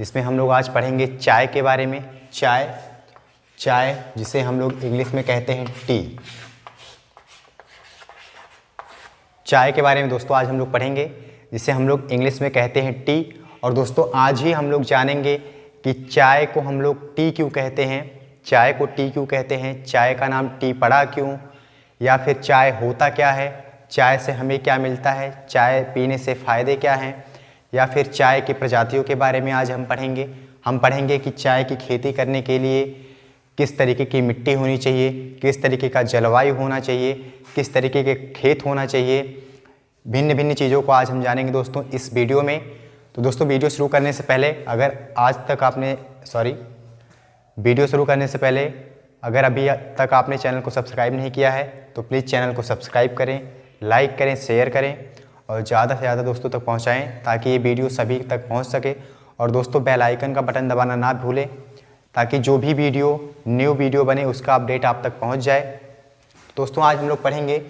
जिसमें हम लोग आज पढ़ेंगे चाय के बारे में। चाय जिसे हम लोग इंग्लिश में कहते हैं टी। चाय के बारे में दोस्तों आज हम लोग पढ़ेंगे जिसे हम लोग इंग्लिश में कहते हैं टी। और दोस्तों आज ही हम लोग जानेंगे कि चाय को हम लोग टी क्यों कहते हैं, चाय को टी क्यों कहते हैं, चाय का नाम टी पड़ा क्यों, या फिर चाय होता क्या है, चाय से हमें क्या मिलता है, चाय पीने से फ़ायदे क्या हैं, या फिर चाय की प्रजातियों के बारे में आज हम पढ़ेंगे कि चाय की खेती करने के लिए किस तरीके की मिट्टी होनी चाहिए, किस तरीके का जलवायु होना चाहिए, किस तरीके के खेत होना चाहिए। भिन्न भिन्न चीज़ों को आज हम जानेंगे दोस्तों इस वीडियो में। तो दोस्तों वीडियो शुरू करने से पहले अगर अभी तक आपने चैनल को सब्सक्राइब नहीं किया है तो प्लीज़ चैनल को सब्सक्राइब करें, लाइक करें, शेयर करें और ज़्यादा से ज़्यादा दोस्तों तक पहुंचाएं ताकि ये वीडियो सभी तक पहुंच सके। और दोस्तों बेल आइकन का बटन दबाना ना भूलें ताकि जो भी न्यू वीडियो बने उसका अपडेट आप तक पहुंच जाए। दोस्तों आज हम लोग पढ़ेंगे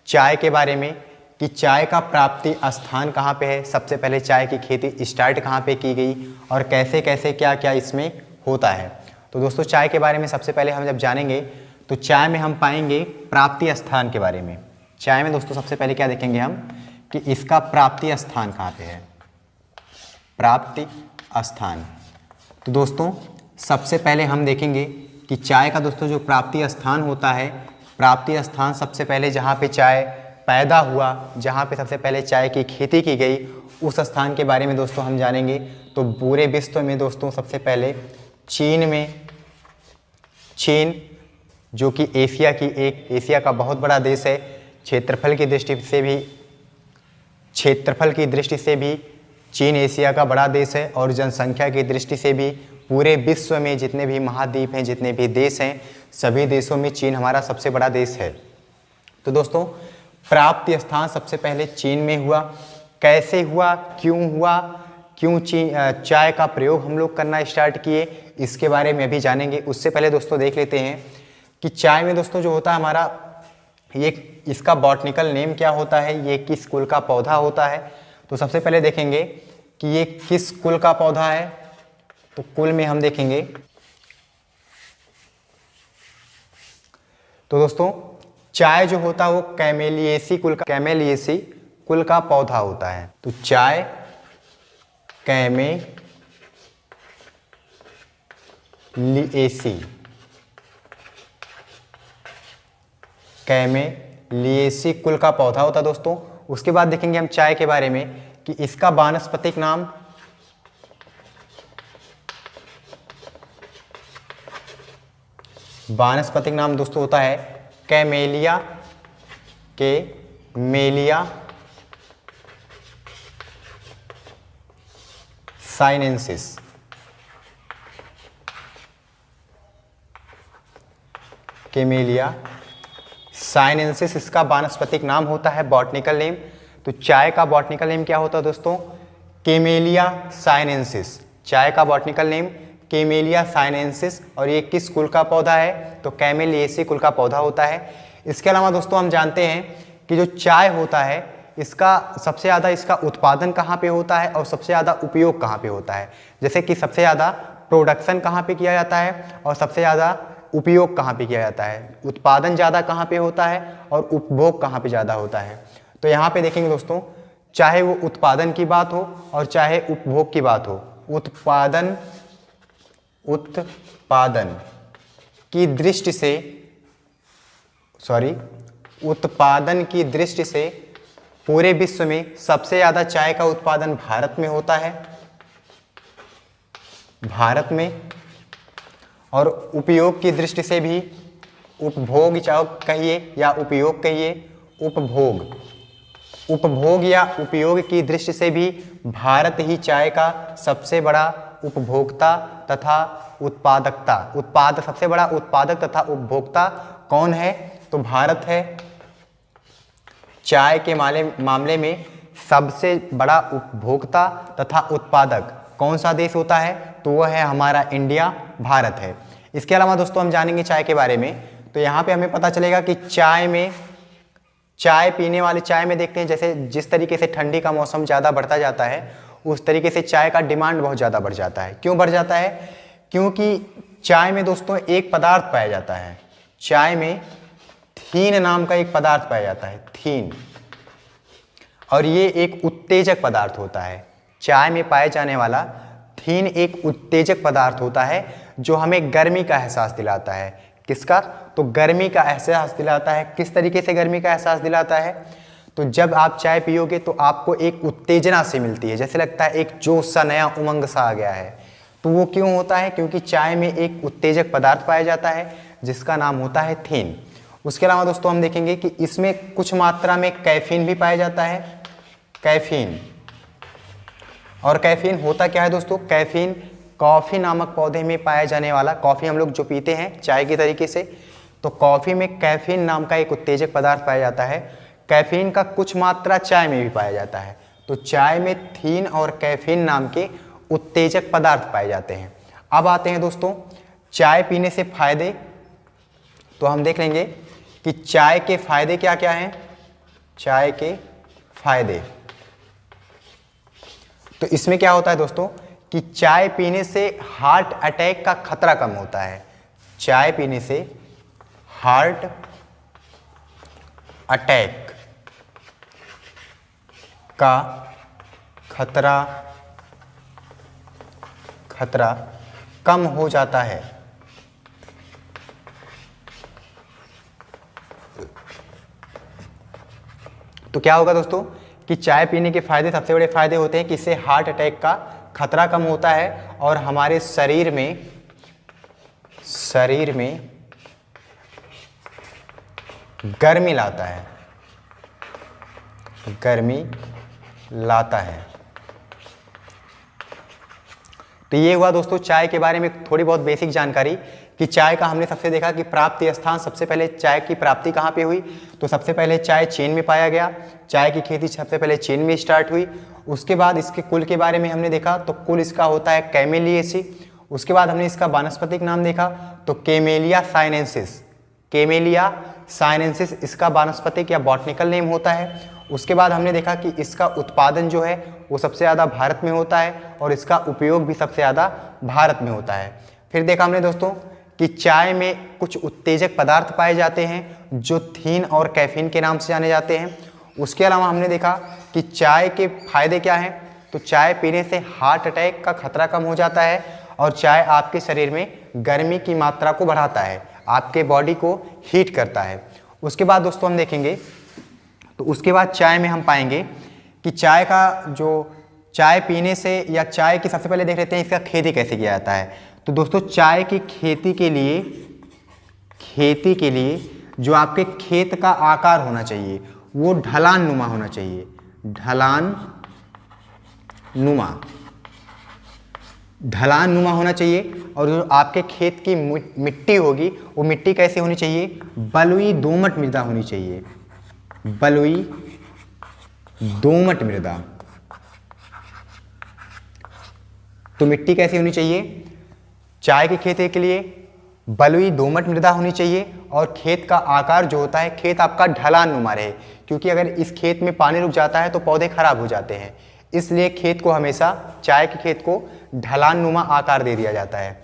चाय के बारे में कि चाय का प्राप्ति स्थान कहाँ पे है, सबसे पहले चाय की खेती स्टार्ट कहाँ पे की गई और कैसे कैसे क्या क्या इसमें होता है। तो दोस्तों चाय के बारे में सबसे पहले हम जब जानेंगे तो चाय में हम पाएंगे प्राप्ति स्थान के बारे में। चाय में दोस्तों सबसे पहले क्या देखेंगे हम कि इसका प्राप्ति स्थान कहाँ पे है, प्राप्ति स्थान। तो दोस्तों सबसे पहले हम देखेंगे कि चाय का दोस्तों जो प्राप्ति स्थान होता है, प्राप्ति स्थान सबसे पहले जहाँ पे चाय पैदा हुआ, जहाँ पे सबसे पहले चाय की खेती की गई, उस स्थान के बारे में दोस्तों हम जानेंगे। तो पूरे विश्व में दोस्तों सबसे पहले चीन जो कि एशिया का बहुत बड़ा देश है, क्षेत्रफल की दृष्टि से भी चीन एशिया का बड़ा देश है और जनसंख्या की दृष्टि से भी पूरे विश्व में जितने भी महाद्वीप हैं, जितने भी देश हैं, सभी देशों में चीन हमारा सबसे बड़ा देश है। तो दोस्तों प्राप्ति स्थान सबसे पहले चीन में हुआ। कैसे हुआ, क्यों चाय का प्रयोग हम लोग करना स्टार्ट किए, इसके बारे में भी जानेंगे। उससे पहले दोस्तों देख लेते हैं कि चाय में दोस्तों जो होता है हमारा इसका बॉटनिकल नेम क्या होता है, ये किस कुल का पौधा होता है। तो सबसे पहले देखेंगे कि ये किस कुल का पौधा है। तो कुल में हम देखेंगे तो दोस्तों चाय जो होता है वो कैमेलिएसी कुल का पौधा होता है। तो चाय कैमेलिएसी कुल का पौधा होता है दोस्तों। उसके बाद देखेंगे हम चाय के बारे में कि इसका वानस्पतिक नाम दोस्तों होता है कैमेलिया साइनेंसिस। कैमेलिया साइनेंसिस इसका वानस्पतिक नाम होता है, बॉटनिकल नेम। तो चाय का बॉटनिकल नेम क्या होता है दोस्तों, कैमेलिया साइनेंसिस। चाय का बॉटनिकल नेम कैमेलिया साइनेंसिस। और ये किस कुल का पौधा है, तो कैमेलिएसी कुल का पौधा होता है। इसके अलावा दोस्तों हम जानते हैं कि जो चाय होता है इसका सबसे ज़्यादा इसका उत्पादन कहाँ पे होता है और सबसे ज़्यादा उपयोग कहाँ पे होता है। जैसे कि सबसे ज़्यादा प्रोडक्शन कहाँ पे किया जाता है और सबसे ज़्यादा उपयोग कहाँ पे किया जाता है, उत्पादन ज़्यादा कहाँ पे होता है और उपभोग कहाँ पे ज़्यादा होता है। तो यहाँ पे देखेंगे दोस्तों, चाहे वो उत्पादन की बात हो और चाहे उपभोग की बात हो, उत्पादन की दृष्टि से पूरे विश्व में सबसे ज़्यादा चाय का उत्पादन भारत में होता है, भारत में। और उपयोग की दृष्टि से भी, उपभोग चाहे कहिए या उपयोग कहिए, उपभोग या उपयोग की दृष्टि से भी भारत ही चाय का सबसे बड़ा उपभोक्ता तथा सबसे बड़ा उत्पादक तथा उपभोक्ता कौन है, तो भारत है। चाय के मामले में सबसे बड़ा उपभोक्ता तथा उत्पादक कौन सा देश होता है, तो वह है हमारा इंडिया, भारत है। इसके अलावा दोस्तों हम जानेंगे चाय के बारे में। तो यहाँ पे हमें पता चलेगा कि चाय पीने वाले चाय में देखते हैं जैसे जिस तरीके से ठंडी का मौसम ज़्यादा बढ़ता जाता है उस तरीके से चाय का डिमांड बहुत ज़्यादा बढ़ जाता है। क्यों बढ़ जाता है? क्योंकि चाय में दोस्तों एक पदार्थ पाया जाता है, चाय में थीन नाम का एक पदार्थ पाया जाता है, थीन, और ये एक उत्तेजक पदार्थ होता है। चाय में पाए जाने वाला थीन एक उत्तेजक पदार्थ होता है जो हमें गर्मी का एहसास दिलाता है। किसका? तो गर्मी का एहसास दिलाता है। किस तरीके से गर्मी का एहसास दिलाता है? तो जब आप चाय पियोगे तो आपको एक उत्तेजना से मिलती है, जैसे लगता है एक जोश सा, नया उमंग सा आ गया है। तो वो क्यों होता है? क्योंकि चाय में एक उत्तेजक पदार्थ पाया जाता है जिसका नाम होता है थीन। उसके अलावा दोस्तों हम देखेंगे कि इसमें कुछ मात्रा में कैफीन भी पाया जाता है, कैफीन। और कैफीन होता क्या है दोस्तों? कैफीन कॉफ़ी नामक पौधे में पाया जाने वाला, कॉफ़ी हम लोग जो पीते हैं चाय के तरीके से, तो कॉफ़ी में कैफीन नाम का एक उत्तेजक पदार्थ पाया जाता है। कैफीन का कुछ मात्रा चाय में भी पाया जाता है। तो चाय में थीन और कैफीन नाम के उत्तेजक पदार्थ पाए जाते हैं। अब आते हैं दोस्तों चाय पीने से फायदे। तो हम देख लेंगे कि चाय के फायदे क्या क्या हैं। चाय के फायदे, तो इसमें क्या होता है दोस्तों कि चाय पीने से हार्ट अटैक का खतरा कम होता है। चाय पीने से हार्ट अटैक का खतरा कम हो जाता है। तो क्या होगा दोस्तों कि चाय पीने के फायदे, सबसे बड़े फायदे होते हैं कि इससे हार्ट अटैक का खतरा कम होता है और हमारे शरीर में गर्मी लाता है। तो ये हुआ दोस्तों चाय के बारे में थोड़ी बहुत बेसिक जानकारी कि चाय का हमने सबसे देखा कि प्राप्ति स्थान, सबसे पहले चाय की प्राप्ति कहाँ पे हुई। तो सबसे पहले चाय चीन में पाया गया, चाय की खेती सबसे पहले चीन में स्टार्ट हुई। उसके बाद इसके कुल के बारे में हमने देखा, तो कुल इसका होता है कैमेलिएसी। उसके बाद हमने इसका वानस्पतिक नाम देखा, तो कैमेलिया साइनेंसिस, कैमेलिया साइनेंसिस इसका वानस्पतिक या बॉटनिकल नेम होता है। उसके बाद हमने देखा कि इसका उत्पादन जो है वो सबसे ज़्यादा भारत में होता है और इसका उपयोग भी सबसे ज़्यादा भारत में होता है। फिर देखा हमने दोस्तों कि चाय में कुछ उत्तेजक पदार्थ पाए जाते हैं जो थीन और कैफीन के नाम से जाने जाते हैं। उसके अलावा हमने देखा कि चाय के फायदे क्या हैं। तो चाय पीने से हार्ट अटैक का खतरा कम हो जाता है और चाय आपके शरीर में गर्मी की मात्रा को बढ़ाता है, आपके बॉडी को हीट करता है। उसके बाद दोस्तों हम देखेंगे, तो उसके बाद चाय में हम पाएंगे कि चाय का जो चाय पीने से या चाय की, सबसे पहले देख लेते हैं इसका खेती कैसे किया जाता है। तो दोस्तों चाय की खेती के लिए जो आपके खेत का आकार होना चाहिए वो ढलान नुमा होना चाहिए, ढलान नुमा होना चाहिए। और जो आपके खेत की मिट्टी होगी वो मिट्टी कैसी होनी चाहिए? बलुई दोमट मृदा होनी चाहिए, बलुई दोमट मृदा। तो मिट्टी कैसी होनी चाहिए? चाय की खेती के लिए बलुई दोमट मृदा होनी चाहिए और खेत का आकार जो होता है, खेत आपका ढलान नुमा रहे, क्योंकि अगर इस खेत में पानी रुक जाता है तो पौधे खराब हो जाते हैं। इसलिए खेत को हमेशा, चाय के खेत को ढलान नुमा आकार दे दिया जाता है।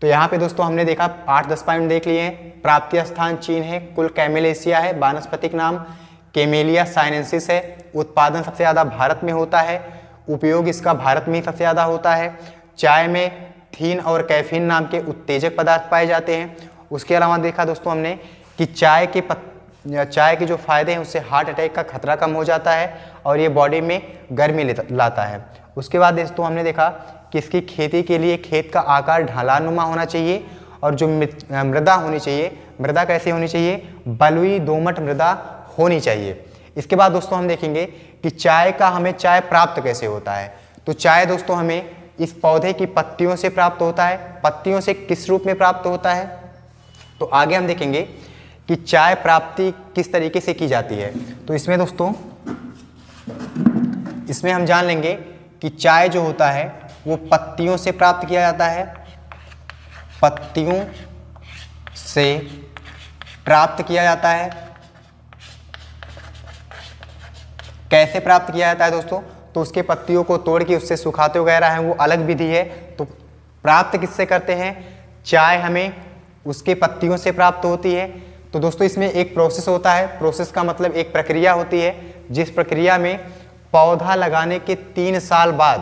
तो यहाँ पे दोस्तों हमने देखा 8-10 पॉइंट देख लिए हैं। प्राप्ति स्थान चीन है, कुल कैमेलेसिया है, वानस्पतिक नाम कैमेलिया साइनेंसिस है, उत्पादन सबसे ज़्यादा भारत में होता है, उपयोग इसका भारत में ही सबसे ज़्यादा होता है। चाय में थीन और कैफीन नाम के उत्तेजक पदार्थ पाए जाते हैं। उसके अलावा देखा दोस्तों हमने कि चाय के जो फायदे हैं उससे हार्ट अटैक का खतरा कम हो जाता है और ये बॉडी में गर्मी लाता है। उसके बाद दोस्तों हमने देखा कि इसकी खेती के लिए खेत का आकार ढलानुमा होना चाहिए और जो मृदा होनी चाहिए, मृदा कैसी होनी चाहिए? बलुई दोमट मृदा होनी चाहिए। इसके बाद दोस्तों हम देखेंगे कि चाय प्राप्त कैसे होता है। तो चाय दोस्तों हमें इस पौधे की पत्तियों से प्राप्त होता है। पत्तियों से किस रूप में प्राप्त होता है? तो आगे हम देखेंगे कि चाय प्राप्ति किस तरीके से की जाती है। तो इसमें दोस्तों हम जान लेंगे कि चाय जो होता है वो पत्तियों से प्राप्त किया जाता है, पत्तियों से प्राप्त किया जाता है। कैसे प्राप्त किया जाता है दोस्तों? तो उसके पत्तियों को तोड़ के उससे सुखाते वगैरह हैं, वो अलग विधि है। तो प्राप्त किससे करते हैं? चाय हमें उसके पत्तियों से प्राप्त होती है। तो दोस्तों इसमें एक प्रोसेस होता है, प्रोसेस का मतलब एक प्रक्रिया होती है, जिस प्रक्रिया में पौधा लगाने के 3 साल बाद,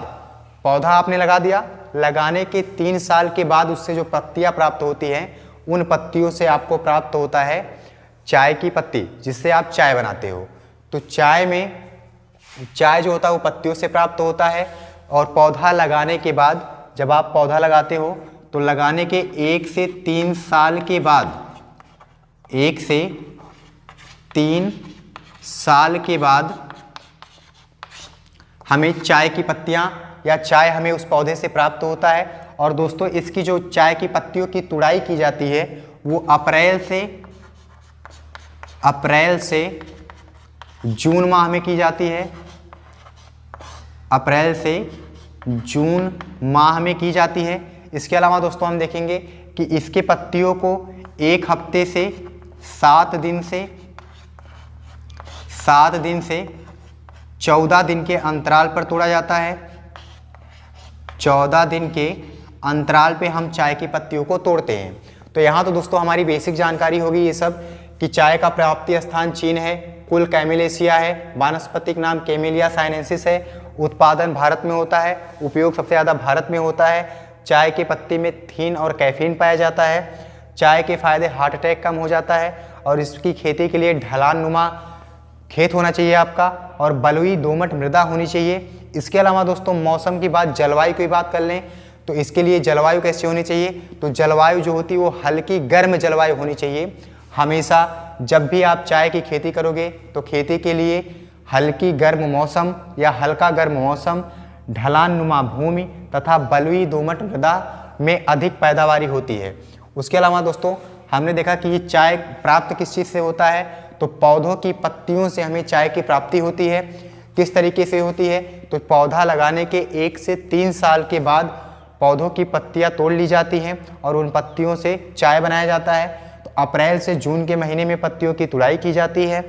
पौधा आपने लगा दिया, लगाने के 3 साल के बाद उससे जो पत्तियां प्राप्त होती हैं, उन पत्तियों से आपको प्राप्त होता है चाय की पत्ती, जिससे आप चाय बनाते हो। तो चाय में चाय जो होता है वो पत्तियों से प्राप्त होता है। और पौधा लगाने के बाद, जब आप पौधा लगाते हो तो लगाने के 1 से 3 साल के बाद, 1 से 3 साल के बाद हमें चाय की पत्तियां या चाय हमें उस पौधे से प्राप्त होता है। और दोस्तों इसकी जो चाय की पत्तियों की तुड़ाई की जाती है वो अप्रैल से जून माह में की जाती है। अप्रैल से जून माह में की जाती है। इसके अलावा दोस्तों हम देखेंगे कि इसके पत्तियों को 1 हफ्ते से 7 दिन से 14 दिन के अंतराल पर तोड़ा जाता है। 14 दिन के अंतराल पे हम चाय की पत्तियों को तोड़ते हैं। तो यहाँ तो दोस्तों हमारी बेसिक जानकारी होगी ये सब, कि चाय का प्राप्ति स्थान चीन है, कुल कैमिलेशिया है, वानस्पतिक नाम कैमेलिया साइनेंसिस है, उत्पादन भारत में होता है, उपयोग सबसे ज़्यादा भारत में होता है। चाय के पत्ते में थीन और कैफीन पाया जाता है। चाय के फायदे, हार्ट अटैक कम हो जाता है। और इसकी खेती के लिए ढलान नुमा खेत होना चाहिए आपका, और बलुई दोमट मृदा होनी चाहिए। इसके अलावा दोस्तों मौसम की बात, जलवायु की बात कर लें तो इसके लिए जलवायु कैसी होनी चाहिए? तो जलवायु जो होती है वो हल्की गर्म जलवायु होनी चाहिए। हमेशा जब भी आप चाय की खेती करोगे तो खेती के लिए हल्की गर्म मौसम या हल्का गर्म मौसम, ढलान नुमा भूमि तथा बलुई दोमट मृदा में अधिक पैदावारी होती है। उसके अलावा दोस्तों हमने देखा कि ये चाय प्राप्त किस चीज़ से होता है? तो पौधों की पत्तियों से हमें चाय की प्राप्ति होती है। किस तरीके से होती है? तो पौधा लगाने के 1 से 3 साल के बाद पौधों की पत्तियां तोड़ ली जाती हैं और उन पत्तियों से चाय बनाया जाता है। तो अप्रैल से जून के महीने में पत्तियों की तुड़ाई की जाती है।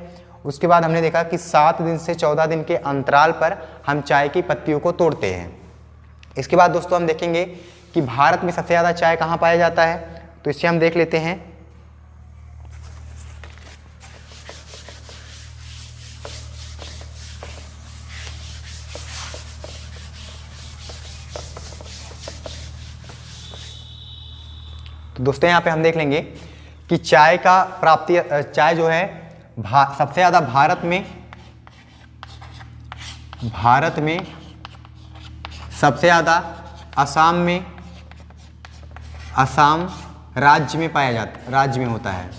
उसके बाद हमने देखा कि 7 दिन से 14 दिन के अंतराल पर हम चाय की पत्तियों को तोड़ते हैं। इसके बाद दोस्तों हम देखेंगे कि भारत में सबसे ज़्यादा चाय कहाँ पाया जाता है, तो इसे हम देख लेते हैं। तो दोस्तों यहाँ पे हम देख लेंगे कि चाय का प्राप्ति, चाय जो है सबसे ज़्यादा भारत में सबसे ज़्यादा असम राज्य में पाया जाता, राज्य में होता है।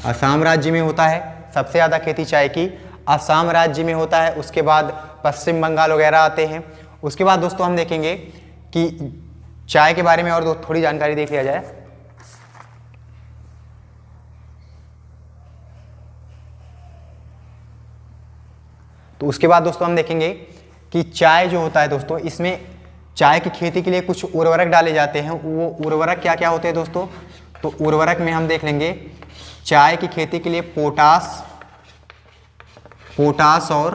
असम राज्य में होता है सबसे ज़्यादा खेती चाय की, असम राज्य में होता है। उसके बाद पश्चिम बंगाल वगैरह आते हैं। उसके बाद दोस्तों हम देखेंगे कि चाय के बारे में और थोड़ी जानकारी देख लिया जाए। तो उसके बाद दोस्तों हम देखेंगे कि चाय जो होता है दोस्तों, इसमें चाय की खेती के लिए कुछ उर्वरक डाले जाते हैं। वो उर्वरक क्या क्या होते हैं दोस्तों? तो उर्वरक में हम देख लेंगे चाय की खेती के लिए पोटास और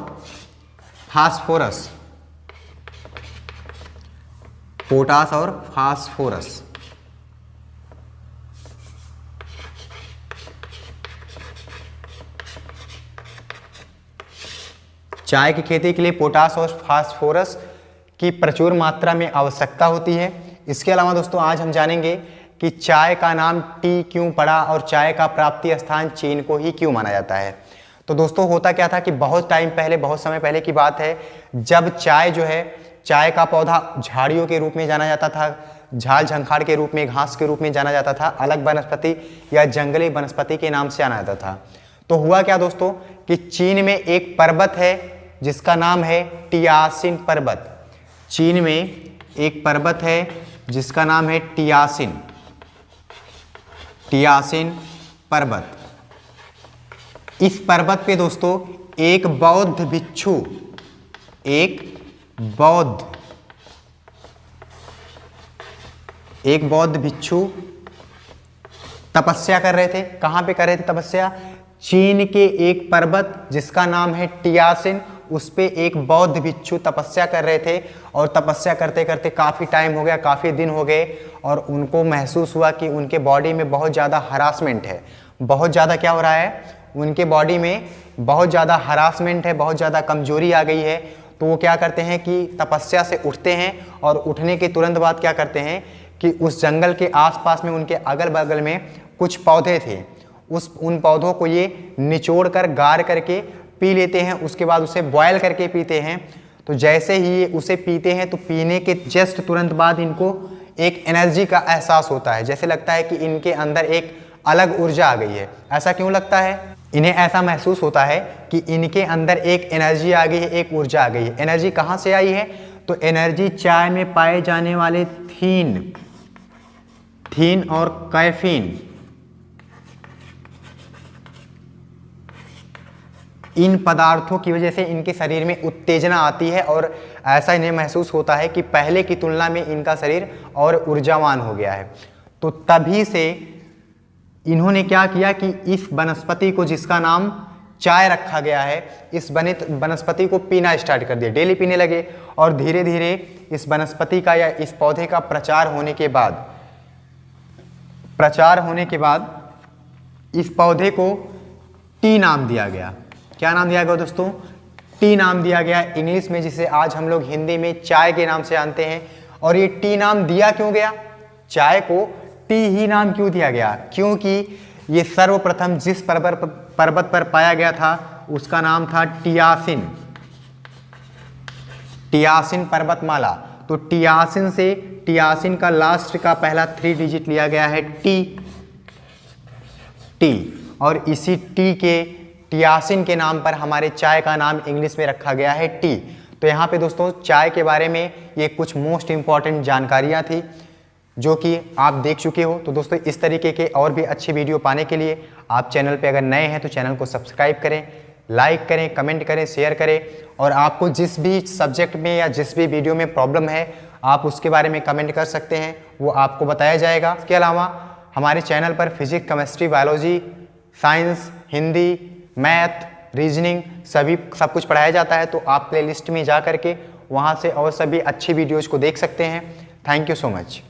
फास्फोरस, पोटास और फास्फोरस। चाय की खेती के लिए पोटास और फास्फोरस की प्रचुर मात्रा में आवश्यकता होती है। इसके अलावा दोस्तों आज हम जानेंगे कि चाय का नाम टी क्यों पड़ा और चाय का प्राप्ति स्थान चीन को ही क्यों माना जाता है। तो दोस्तों होता क्या था कि बहुत टाइम पहले, बहुत समय पहले की बात है, जब चाय जो है, चाय का पौधा झाड़ियों के रूप में जाना जाता था, झाड़ झंखाड़ के रूप में, घास के रूप में जाना जाता था, अलग वनस्पति या जंगली वनस्पति के नाम से जाना जाता था। तो हुआ क्या दोस्तों कि चीन में एक पर्वत है जिसका नाम है टियासिन पर्वत। चीन में एक पर्वत है जिसका नाम है टियासिन पर्वत। इस पर्वत पे दोस्तों एक बौद्ध भिक्षु तपस्या कर रहे थे। कहाँ पे कर रहे थे तपस्या? चीन के एक पर्वत जिसका नाम है टियासिन, उस पे एक बौद्ध भिक्षु तपस्या कर रहे थे और तपस्या करते करते काफ़ी टाइम हो गया, काफ़ी दिन हो गए और उनको महसूस हुआ कि उनके बॉडी में बहुत ज़्यादा हरासमेंट है। बहुत ज़्यादा क्या हो रहा है, उनके बॉडी में बहुत ज़्यादा हरासमेंट है, बहुत ज़्यादा कमजोरी आ गई है। तो वो क्या करते हैं कि तपस्या से उठते हैं और उठने के तुरंत बाद क्या करते हैं कि उस जंगल के आसपास में उनके अगल बगल में कुछ पौधे थे, उन पौधों को ये निचोड़ कर गार करके पी लेते हैं। उसके बाद उसे बॉयल करके पीते हैं। तो जैसे ही ये उसे पीते हैं तो पीने के जस्ट तुरंत बाद इनको एक एनर्जी का एहसास होता है, जैसे लगता है कि इनके अंदर एक अलग ऊर्जा आ गई है। ऐसा क्यों लगता है? इन्हें ऐसा महसूस होता है कि इनके अंदर एक एनर्जी आ गई है, एक ऊर्जा आ गई है। एनर्जी कहाँ से आई है? तो एनर्जी चाय में पाए जाने वाले थीन और कैफीन, इन पदार्थों की वजह से इनके शरीर में उत्तेजना आती है और ऐसा इन्हें महसूस होता है कि पहले की तुलना में इनका शरीर और ऊर्जावान हो गया है। तो तभी से इन्होंने क्या किया कि इस वनस्पति को, जिसका नाम चाय रखा गया है, इस वनस्पति को पीना स्टार्ट कर दिया। डेली पीने लगे और धीरे धीरे इस वनस्पति का या इस पौधे का प्रचार होने के बाद इस पौधे को टी नाम दिया गया। क्या नाम दिया गया दोस्तों? टी नाम दिया गया इंग्लिश में, जिसे आज हम लोग हिंदी में चाय के नाम से जानते हैं। और ये टी नाम दिया क्यों गया? चाय को टी ही नाम क्यों दिया गया? क्योंकि ये सर्वप्रथम जिस पर्वत पर पाया गया था उसका नाम था टियासिन, टियासिन पर्वतमाला। तो टियासिन का लास्ट का पहला 3 डिजिट लिया गया है टी, और इसी टियासिन के नाम पर हमारे चाय का नाम इंग्लिश में रखा गया है टी। तो यहाँ पे दोस्तों चाय के बारे में ये कुछ मोस्ट इंपॉर्टेंट जानकारियाँ थी जो कि आप देख चुके हो। तो दोस्तों इस तरीके के और भी अच्छी वीडियो पाने के लिए आप चैनल पे अगर नए हैं तो चैनल को सब्सक्राइब करें, लाइक करें, कमेंट करें, शेयर करें। और आपको जिस भी सब्जेक्ट में या जिस भी वीडियो में प्रॉब्लम है आप उसके बारे में कमेंट कर सकते हैं, वो आपको बताया जाएगा। इसके अलावा हमारे चैनल पर physics, chemistry, biology, science, Hindi, math, reasoning सब कुछ पढ़ाया जाता है। तो आप प्लेलिस्ट में जा करके वहाँ से और सभी अच्छी वीडियोज़ को देख सकते हैं। Thank you so much.